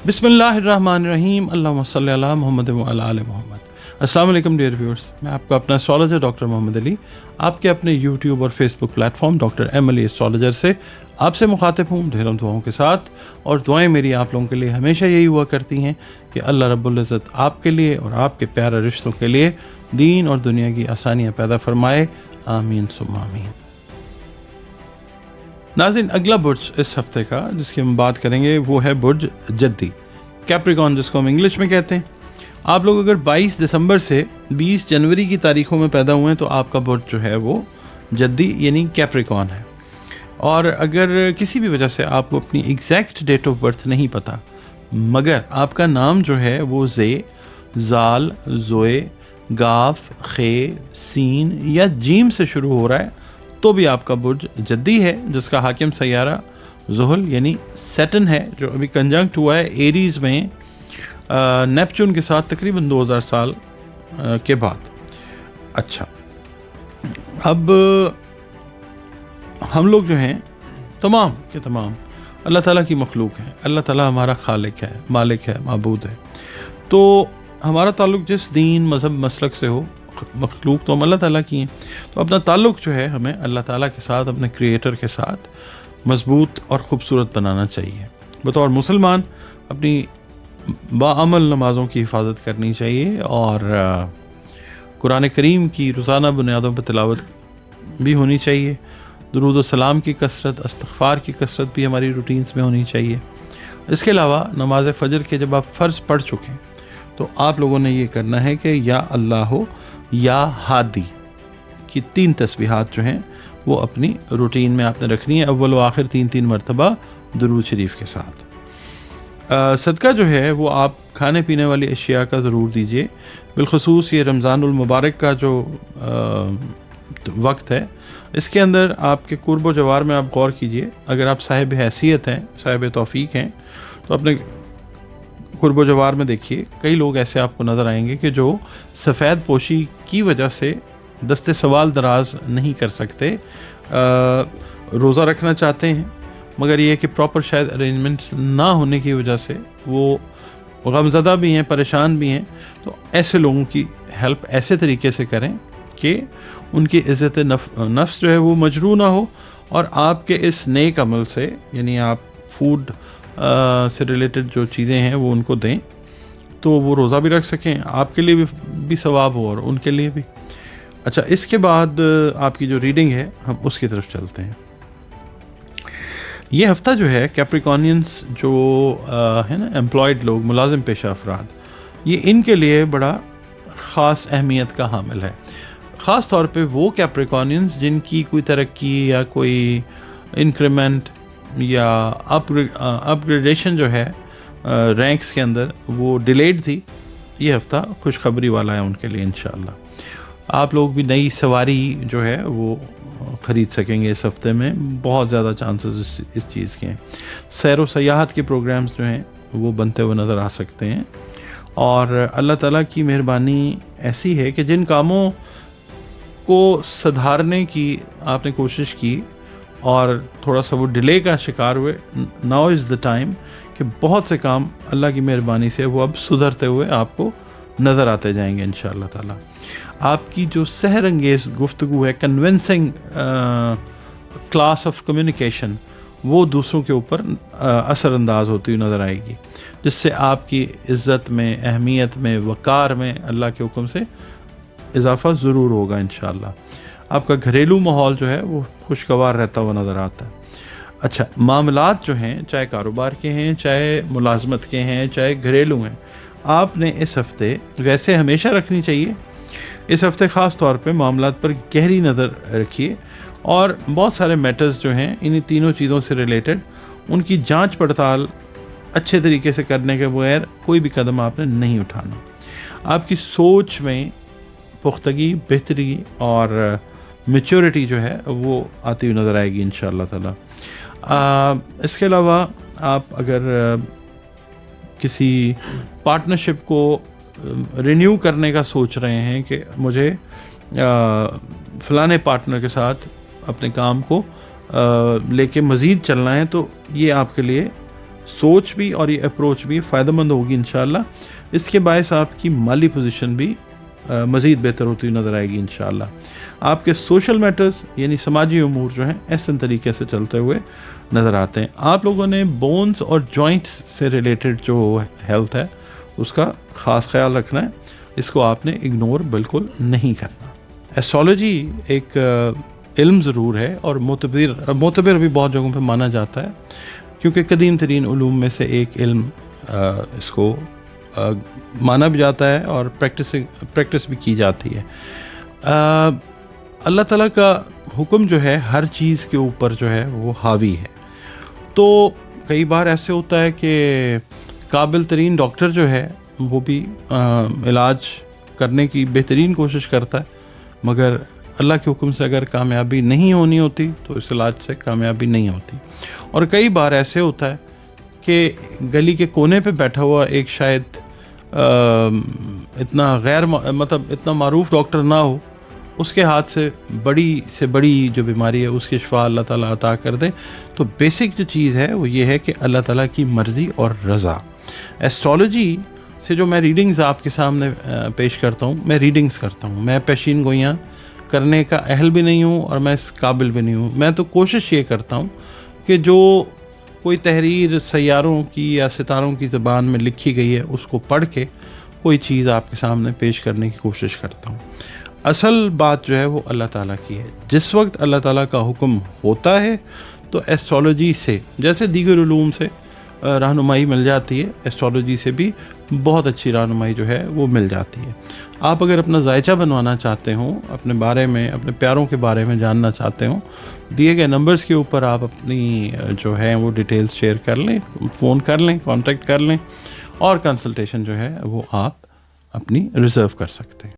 बिस्मिल्लाहिर्रहमानिर्रहीम, अल्लाहुम्मा सल्ली अला मुहम्मद व अला आलि मुहम्मद। अस्सलाम वालेकुम डियर व्यूअर्स, मैं आपका अपना एस्ट्रोलॉजर डॉक्टर मोहम्मद अली आपके अपने यूट्यूब और Facebook platform doctor M Ali astrologer से आपसे मुखातिब हूँ ढेरों दुआओं के साथ। और दुआएं मेरी आप लोगों के लिए हमेशा यही हुआ करती हैं कि अल्लाह रब्बुल इज़्ज़त आपके लिए और आपके प्यारे रिश्तों के लिए दीन और दुनिया की आसानियाँ पैदा फरमाए, आमीन सुम्मा आमीन। नाज़रीन, अगला बुर्ज इस हफ्ते का जिसकी हम बात करेंगे वो है बुर्ज जद्दी, कैप्रिकॉन जिसको हम इंग्लिश में कहते हैं। आप लोग अगर 22 दिसंबर से 20 जनवरी की तारीखों में पैदा हुए हैं तो आपका बुर्ज जो है वो जद्दी यानी कैप्रिकॉन है। और अगर किसी भी वजह से आपको अपनी एग्जैक्ट डेट ऑफ बर्थ नहीं पता मगर आपका नाम जो है वो जे, जाल, जोए, गाफ, खे, सीन या जीम से शुरू हो रहा है तो भी आपका बुर्ज जद्दी है, जिसका हाकिम सैयारा ज़ुहल यानी सैटर्न है, जो अभी कंजंक्ट हुआ है एरीज़ में नेपच्यून के साथ तकरीबन 2000 साल के बाद। अच्छा, अब हम लोग जो हैं तमाम के तमाम अल्लाह ताला की मखलूक हैं। अल्लाह ताला हमारा खालिक है, मालिक है, माबूद है। तो हमारा ताल्लुक़ जिस दीन, मज़हब, मसलक से हो, मखलूक तो हम अल्लाह ताला की हैं, तो अपना ताल्लुक़ जो है हमें अल्लाह ताला के साथ, अपने क्रिएटर के साथ मज़बूत और ख़ूबसूरत बनाना चाहिए। बतौर मुसलमान अपनी बाअमल नमाज़ों की हिफाजत करनी चाहिए और कुरान करीम की रोज़ाना बुनियादों पर तिलावत भी होनी चाहिए। दुरूद व सलाम की कसरत, इस्तिग़फ़ार की कसरत भी हमारी रूटीन्स में होनी चाहिए। इसके अलावा नमाज फ़जर के जब आप फ़र्ज़ पढ़ चुकें तो आप लोगों ने ये करना है कि या अल्लाह या हादी की 3 तस्बीहात जो हैं वो अपनी रूटीन में आपने रखनी है, अव्वल व आखिर 3-3 मरतबा दुरूद शरीफ के साथ। सदका जो है वो आप खाने पीने वाली अशिया का ज़रूर दीजिए। बिलखसूस ये रमज़ानुल मुबारक का जो वक्त है इसके अंदर आपके कुर्ब व जवार में आप गौर कीजिए। अगर आप साहिब हैसियत हैं, साहिब तौफ़ीक हैं तो अपने कुर्ब व जवार में देखिए, कई लोग ऐसे आपको नज़र आएंगे कि जो सफ़ेद पोशी की वजह से दस्ते सवाल दराज नहीं कर सकते, रोज़ा रखना चाहते हैं मगर ये कि प्रॉपर शायद अरेंजमेंट्स ना होने की वजह से वो गमज़दा भी हैं, परेशान भी हैं। तो ऐसे लोगों की हेल्प ऐसे तरीके से करें कि उनकी इज़्ज़त नफ्स जो है वो मजरू ना हो और आपके इस नेक अमल से, यानी आप फूड से रिलेटेड जो चीज़ें हैं वो उनको दें तो वो रोज़ा भी रख सकें, आपके लिए भी सवाब हो और उनके लिए भी। अच्छा, इसके बाद आपकी जो रीडिंग है हम उसकी तरफ चलते हैं। ये हफ़्ता जो है कैप्रिकॉनियंस जो है ना, एम्प्लॉयड लोग, मुलाजिम पेशा अफराद, ये इनके लिए बड़ा ख़ास अहमियत का हामिल है। ख़ास तौर पे वो कैप्रिकॉनियंस जिनकी कोई तरक्की या कोई इंक्रीमेंट या अपग्रेडेशन जो है रैंक्स के अंदर वो डिलेड थी, ये हफ़्ता खुशखबरी वाला है उनके लिए इंशाअल्लाह। आप लोग भी नई सवारी जो है वो ख़रीद सकेंगे इस हफ़्ते में, बहुत ज़्यादा चांसेस इस चीज़ के हैं। सैर व सयाहत के प्रोग्राम्स जो हैं वो बनते हुए नज़र आ सकते हैं और अल्लाह ताला की मेहरबानी ऐसी है कि जिन कामों को सुधारने की आपने कोशिश की और थोड़ा सा वो डिले का शिकार हुए, नाउ इज़ द टाइम कि बहुत से काम अल्लाह की मेहरबानी से वो अब सुधरते हुए आपको नज़र आते जाएंगे इंशाअल्लाह ताला। आपकी जो सहर अंगेज़ गुफ्तगू है, कन्विंसिंग क्लास ऑफ कम्युनिकेशन, वो दूसरों के ऊपर असरअंदाज होती हुई नज़र आएगी, जिससे आपकी इज़्ज़त में, अहमियत में, वक़ार में अल्लाह के हुक्म से इजाफ़ा ज़रूर होगा इंशाअल्लाह। आपका घरेलू माहौल जो है वो खुशगवार रहता हुआ नज़र आता है। अच्छा, मामलात जो हैं, चाहे कारोबार के हैं, चाहे मुलाजमत के हैं, चाहे घरेलू हैं, आपने इस हफ़्ते, वैसे हमेशा रखनी चाहिए, इस हफ़्ते ख़ास तौर पे मामलात पर गहरी नज़र रखिए और बहुत सारे मैटर्स जो हैं इन्हीं तीनों चीज़ों से रिलेटेड उनकी जांच पड़ताल अच्छे तरीके से करने के बगैर कोई भी कदम आपने नहीं उठाना। आपकी सोच में पुख्तगी, बेहतरी और मैच्योरिटी जो है वो आती हुई नज़र आएगी इंशाअल्लाह ताला। इसके अलावा आप अगर किसी पार्टनरशिप को रिन्यू करने का सोच रहे हैं कि मुझे फ़लाने पार्टनर के साथ अपने काम को लेके मज़ीद चलना है, तो ये आपके लिए سوچ بھی اور یہ اپروچ بھی فائدہ مند ہوگی انشاءاللہ. اس کے باعث آپ کی مالی پوزیشن بھی مزید بہتر ہوتی ہوئی نظر آئے گی انشاءاللہ. آپ کے سوشل میٹرز یعنی سماجی امور جو ہیں احسن طریقے سے چلتے ہوئے نظر آتے ہیں. آپ لوگوں نے بونز اور جوائنٹس سے ریلیٹڈ جو ہیلتھ ہے اس کا خاص خیال رکھنا ہے. اس کو آپ نے اگنور بالکل نہیں کرنا. ایسٹرالوجی ایک علم ضرور ہے اور معتبر بھی بہت جگہوں پہ مانا جاتا ہے کیونکہ قدیم ترین علوم میں سے ایک علم اس کو مانا بھی جاتا ہے اور پریکٹس بھی کی جاتی ہے. اللہ تعالیٰ کا حکم جو ہے ہر چیز کے اوپر جو ہے وہ حاوی ہے. تو کئی بار ایسے ہوتا ہے کہ قابل ترین ڈاکٹر جو ہے وہ بھی علاج کرنے کی بہترین کوشش کرتا ہے مگر اللہ کے حکم سے اگر کامیابی نہیں ہونی ہوتی تو اس علاج سے کامیابی نہیں ہوتی. اور کئی بار ایسے ہوتا ہے کہ گلی کے کونے پہ بیٹھا ہوا ایک شاید اتنا اتنا معروف ڈاکٹر نہ ہو, اس کے ہاتھ سے بڑی جو بیماری ہے اس کی شفا اللہ تعالیٰ عطا کر دے. تو بیسک جو چیز ہے وہ یہ ہے کہ اللہ تعالیٰ کی مرضی اور رضا. ایسٹرالوجی سے جو میں ریڈنگز آپ کے سامنے پیش کرتا ہوں, میں ریڈنگز کرتا ہوں, میں پیشین گوئیاں کرنے کا اہل بھی نہیں ہوں اور میں اس قابل بھی نہیں ہوں. میں تو کوشش یہ کرتا ہوں کہ جو کوئی تحریر سیاروں کی یا ستاروں کی زبان میں لکھی گئی ہے اس کو پڑھ کے کوئی چیز آپ کے سامنے پیش کرنے کی کوشش کرتا ہوں. اصل بات جو ہے وہ اللہ تعالیٰ کی ہے. جس وقت اللہ تعالیٰ کا حکم ہوتا ہے تو ایسٹرالوجی سے جیسے دیگر علوم سے رہنمائی مل جاتی ہے, ایسٹرالوجی سے بھی بہت اچھی رہنمائی جو ہے وہ مل جاتی ہے. آپ اگر اپنا ذائچہ بنوانا چاہتے ہوں, اپنے بارے میں اپنے پیاروں کے بارے میں جاننا چاہتے ہوں, دیے گئے نمبرز کے اوپر آپ اپنی جو ہے وہ ڈیٹیلز شیئر کر لیں, فون کر لیں, کانٹیکٹ کر لیں اور کنسلٹیشن جو ہے وہ آپ اپنی ریزرو کر سکتے ہیں.